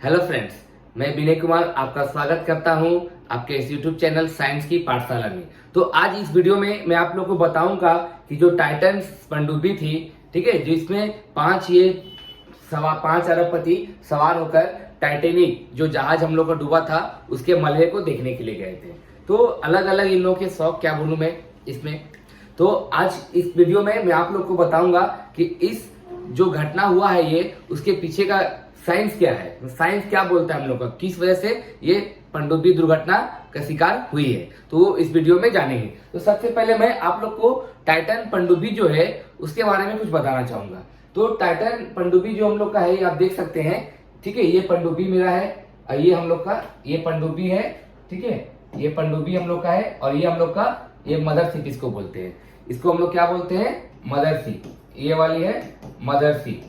Hello friends, मैं विनय कुमार आपका स्वागत करता हूं आपके इस यूट्यूब चैनल साइंस की पाठशाला में। तो आज इस वीडियो में मैं आप लोगों को बताऊंगा कि जो टाइटन पनडुब्बी थी, ठीक है, जिसमें पांच अरबपति सवार होकर टाइटेनिक जो जहाज हम लोग का डूबा था उसके मलबे को देखने के लिए गए थे। तो अलग अलग इन लोगों के शौक क्या बोलूं मैं इसमें। तो आज इस वीडियो में मैं आप लोग को बताऊंगा कि इस जो घटना हुआ है ये उसके पीछे का साइंस क्या है, साइंस क्या बोलता है हम लोग का, किस वजह से ये पनडुब्बी दुर्घटना का शिकार हुई है, तो इस वीडियो में जानेंगे। तो सबसे पहले मैं आप लोग को टाइटन पनडुब्बी जो है उसके बारे में कुछ बताना चाहूंगा। तो टाइटन पनडुब्बी जो हम लोग का है ये आप देख सकते हैं, ठीक है। ये पनडुब्बी मेरा है और ये हम लोग का ये पनडुब्बी है, ठीक है। ये पनडुब्बी हम लोग का है और ये हम लोग का ये मदरशिप इसको बोलते हैं। इसको हम लोग क्या बोलते हैं? मदरशिप। ये वाली है मदरशिप,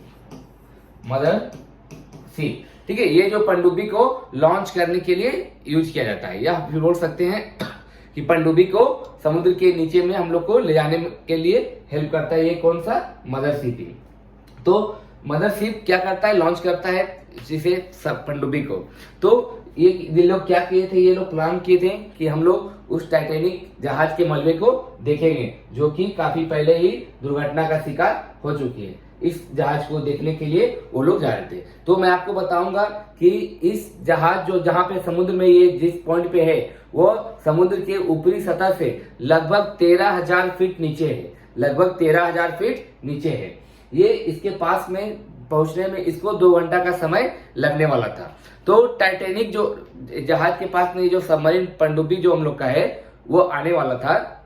ठीक है। ये जो पनडुब्बी को लॉन्च करने के लिए यूज किया जाता है, या फिर बोल सकते हैं कि पनडुब्बी को समुद्र के नीचे में हम लोग को ले जाने के लिए हेल्प करता है। ये कौन सा? मदरशिप। तो मदरशिप क्या करता है? लॉन्च करता है जिसे पनडुब्बी को। तो ये लोग क्या किए थे? ये लोग प्लान किए थे कि हम लोग उस टाइटैनिक जहाज के मलबे को देखेंगे जो कि काफी पहले ही दुर्घटना का शिकार हो चुकी है। इस जहाज को देखने के लिए वो लोग जा रहे थे। तो मैं आपको बताऊंगा कि इस जहाज जो जहां पे समुद्र में ये जिस पॉइंट पे है वो समुद्र के ऊपरी सतह से लगभग 13,000 फीट नीचे है, लगभग 13,000 फीट नीचे है। ये इसके पास में पहुंचने में इसको 2 घंटा का समय लगने वाला था। तो टाइटैनिक जो जहाज के पास में जो सबमरीन पनडुब्बी जो हम लोग का है वो आने वाला था,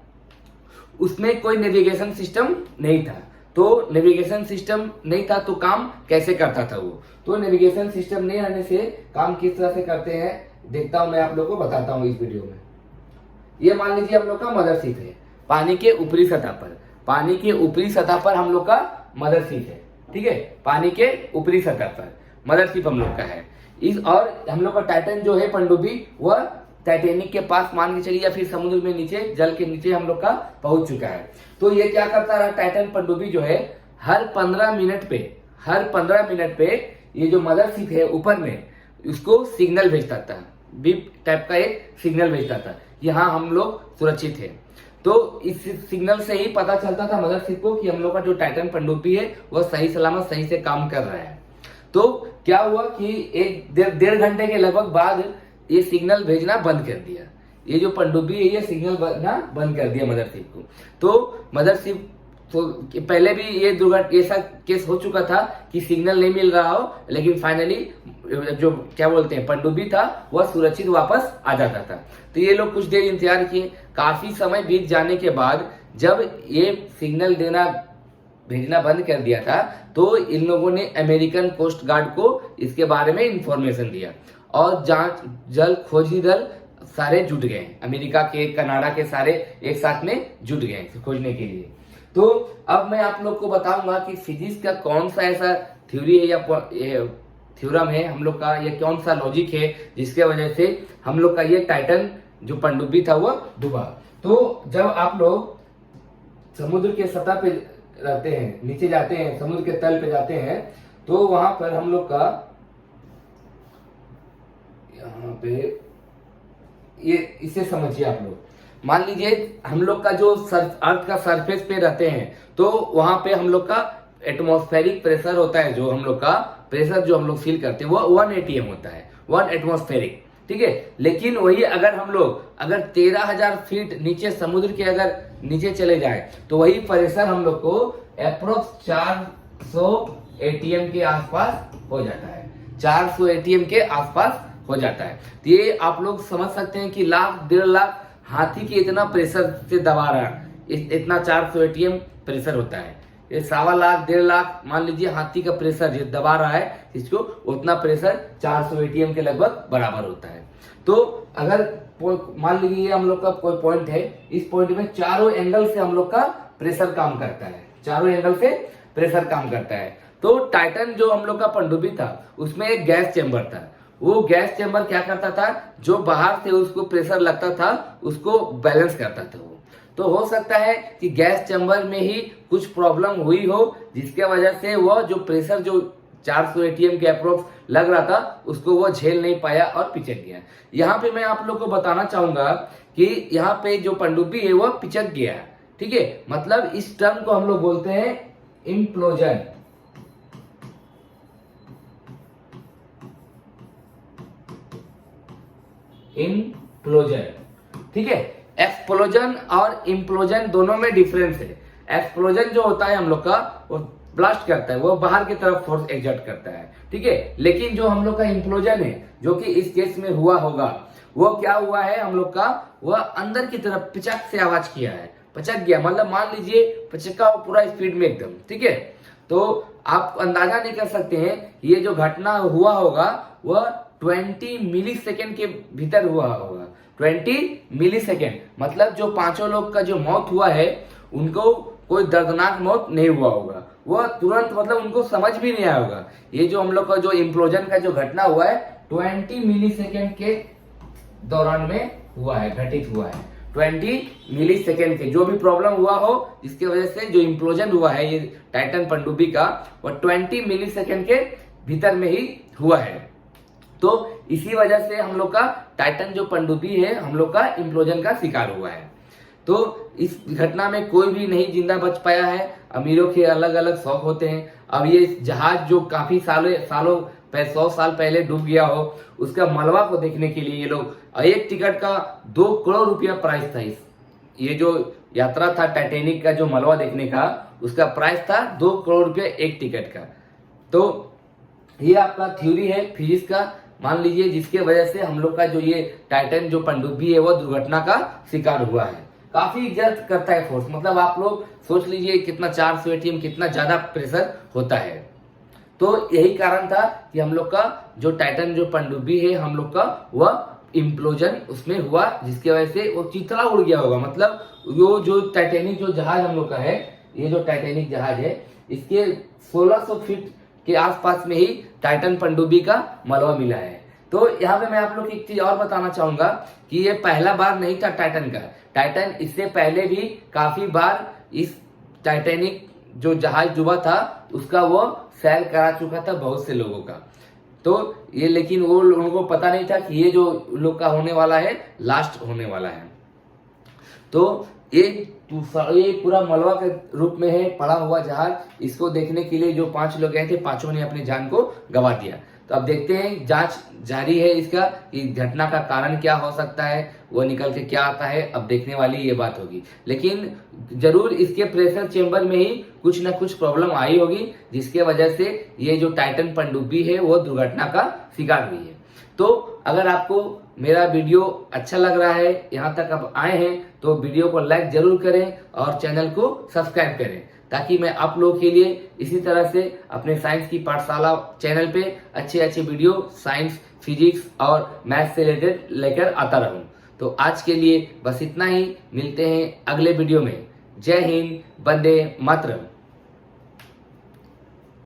उसमें कोई नेविगेशन सिस्टम नहीं था। तो नेविगेशन सिस्टम नहीं था तो काम कैसे करता था वो? तो नेविगेशन सिस्टम नहीं रहने से काम किस तरह से करते हैं देखता हूं, मैं आप लोग को बताता हूं इस वीडियो में। ये मान लीजिए हम लोग का मदरशिप है पानी के ऊपरी सतह पर, पानी के ऊपरी सतह पर हम लोग का मदरशिप है, ठीक है। पानी के ऊपरी सतह पर मदरशिप हम लोग का है। इस और हम लोग का टाइटन जो है पनडुब्बी वह टाइटैनिक के पास मान के चलिए या फिर समुद्र में नीचे जल के नीचे हम लोग का पहुंच चुका है। तो ये क्या करता रहा? टाइटन पनडुब्बी जो है हर 15 मिनट पे ये जो मदरशिप है ऊपर में उसको सिग्नल भेजता था, बीप टाइप का एक सिग्नल भेजता था, यहाँ हम लोग सुरक्षित है। तो इस सिग्नल से ही पता चलता था मदरशिप को कि हम लोग का जो टाइटन पनडुब्बी है वह सही सलामत सही से काम कर रहा है। तो क्या हुआ कि एक डेढ़ घंटे के लगभग बाद ये सिग्नल भेजना बंद कर दिया। ये जो पनडुब्बी है ये सिग्नल भेजना बंद कर दिया मदरशिप को। तो मदरशिप तो पहले भी ये दुर्घटना ऐसा केस हो चुका था कि सिग्नल नहीं मिल रहा हो, लेकिन फाइनली जो क्या बोलते हैं पनडुब्बी था वह सुरक्षित वापस आ जाता था। तो ये लोग कुछ देर इंतजार किए, काफी समय बीत जाने के बाद जब ये सिग्नल भेजना बंद कर दिया था तो इन लोगों ने अमेरिकन कोस्ट गार्ड को इसके बारे में इंफॉर्मेशन दिया और जल खोजी दल सारे जुट गए, अमेरिका के कनाडा के सारे एक साथ में जुट गए खोजने के लिए। तो अब मैं आप लोग को बताऊंगा कि फिजिक्स का कौन सा ऐसा थ्योरी है या थ्योरम है हम लोग का, या कौन सा लॉजिक है जिसके वजह से हम लोग का ये टाइटन जो पनडुब्बी था वो डूबा। तो जब आप लोग समुद्र के सतह पे रहते हैं, नीचे जाते हैं, समुद्र के तल पे जाते हैं, तो वहां पर हम लोग का यहाँ पे ये इसे समझिए आप लोग। मान लीजिए हम लोग का जो अर्थ का सरफेस पे रहते हैं तो वहां पे हम लोग का एटमॉस्फेरिक प्रेशर होता है, जो हम लोग का प्रेशर जो हम लोग फील करते हैं वो 1 atm होता है, 1 एटमॉस्फेरिक, ठीक है। लेकिन वही अगर हम लोग 13,000 फीट नीचे समुद्र के अगर नीचे चले जाए तो वही प्रेशर हम लोग को अप्रोक्स 400 atm के आसपास हो जाता है, 400 atm के आसपास हो जाता है। तो ये आप लोग समझ सकते हैं कि लाख 1.5 लाख हाथी के इतना प्रेशर से दबा रहा है, इतना 400 atm प्रेशर होता है। ये 1.25 लाख 1.5 लाख मान लीजिए हाथी का प्रेशर जो दबा रहा है इसको, उतना प्रेशर 400 atm के लगभग बराबर होता है। तो अगर मान लीजिए हम लोग का कोई पॉइंट है, इस पॉइंट में चारों एंगल से हम लोग का प्रेशर काम करता है, चारों एंगल से प्रेशर काम करता है। तो टाइटन जो हम लोग का पनडुब्बी था उसमें एक गैस चेंबर था, वो गैस चेंबर क्या करता था, जो बाहर से उसको प्रेशर लगता था उसको बैलेंस करता था वो। तो हो सकता है कि गैस चेंबर में ही कुछ प्रॉब्लम हुई हो जिसके वजह से वो जो प्रेशर जो 400 एटीएम के अप्रोक्स लग रहा था, उसको वो झेल नहीं पाया और पिचक गया। यहाँ पे मैं आप लोग को बताना चाहूंगा कि यहाँ पे जो पनडुब्बी है वो पिचक गया, ठीक है। मतलब इस टर्म को हम लोग बोलते हैं इम्प्लोजन। इम्प्लोजन, ठीक है। एक्सप्लोजन और इम्प्लोजन दोनों में डिफरेंस है। एक्सप्लोजन जो होता है हम लोग का, वो ब्लास्ट करता है, वो बाहर की तरफ फोर्स एग्जर्ट करता है, ठीक है। लेकिन जो हम लोग का इम्प्लोजन है, जो कि इस केस में हुआ होगा, वो क्या हुआ है हम लोग का, वह अंदर की तरफ पिचक से आवाज किया है, पचक गया। मतलब मान लीजिए पचका पूरा स्पीड में एकदम, ठीक है। तो आप अंदाजा नहीं कर सकते हैं ये जो घटना हुआ होगा वह 20 मिली सेकेंड के भीतर हुआ होगा। 20 मिली सेकेंड, मतलब जो 5 लोग का जो मौत हुआ है उनको कोई दर्दनाक मौत नहीं हुआ होगा, वह तुरंत, मतलब उनको समझ भी नहीं आया होगा। ये जो हम लोग का जो इम्प्लोजन का जो घटना हुआ है 20 मिली सेकेंड के दौरान में हुआ है, घटित हुआ है। 20 मिली सेकेंड के जो भी प्रॉब्लम हुआ हो, जिसकी वजह से जो इम्प्लोजन हुआ है ये टाइटन पनडुब्बी का, वह 20 मिली सेकेंड के भीतर में ही हुआ है। तो इसी वजह से हम लोग का टाइटन जो पनडुब्बी है हम लोग का इम्प्लोजन का शिकार हुआ है। तो इस घटना में कोई भी नहीं जिंदा बच पाया है। अमीरों के अलग अलग शौक होते हैं। अब ये जहाज जो काफी सालों 100 साल पहले डूब गया हो, उसका मलबा को देखने के लिए ये लोग, एक टिकट का 2 करोड़ रुपया प्राइस था। ये जो यात्रा था टाइटैनिक का जो मलबा देखने का, उसका प्राइस था 2 करोड़ रुपया एक टिकट का। तो ये आपका थ्योरी है फिजिक्स का, मान लीजिए, जिसके वजह से हम लोग का जो ये टाइटन जो पनडुब्बी है वो दुर्घटना का शिकार हुआ है। काफी एग्जर्ट करता है फोर्स, मतलब आप लोग सोच लीजिए कितना 400 एटीएम कितना ज्यादा प्रेशर होता है। तो यही कारण था कि हम लोग का जो टाइटन जो पनडुब्बी है हम लोग का वह इम्प्लोजन उसमें हुआ, जिसकी वजह से वो चिथड़ा उड़ गया होगा। मतलब वो जो टाइटैनिक जो जहाज हम लोग का है, ये जो टाइटैनिक जहाज है, इसके 1600 फीट के आसपास में ही टाइटन पनडुब्बी का मलबा मिला है। तो यहाँ पे मैं आप लोग की एक चीज और बताना चाहूंगा कि ये पहला बार नहीं था टाइटन का। टाइटन इससे पहले भी काफी बार इस टाइटैनिक जो जहाज डूबा था उसका वो सैर करा चुका था बहुत से लोगों का। तो ये, लेकिन वो उनको पता नहीं था कि ये जो लोग का होने वाला है लास्ट होने वाला है। तो ये पूरा मलबा के रूप में है पड़ा हुआ जहाज। इसको देखने के लिए जो 5 लोग गए थे, 5 ने अपनी जान को गंवा दिया। तो अब देखते हैं, जांच जारी है इसका कि घटना का कारण क्या हो सकता है, वो निकल के क्या आता है, अब देखने वाली ये बात होगी। लेकिन जरूर इसके प्रेशर चेंबर में ही कुछ ना कुछ प्रॉब्लम आई होगी, जिसके वजह से ये जो टाइटन पनडुब्बी है वो दुर्घटना का शिकार हुई है। तो अगर आपको मेरा वीडियो अच्छा लग रहा है, यहाँ तक आप आए हैं, तो वीडियो को लाइक जरूर करें और चैनल को सब्सक्राइब करें, ताकि मैं आप लोगों के लिए इसी तरह से अपने साइंस की पाठशाला चैनल पे अच्छे अच्छे वीडियो साइंस, फिजिक्स और मैथ से रिलेटेड लेकर आता रहूं। तो आज के लिए बस इतना ही, मिलते हैं अगले वीडियो में। जय हिंद, वंदे मातरम।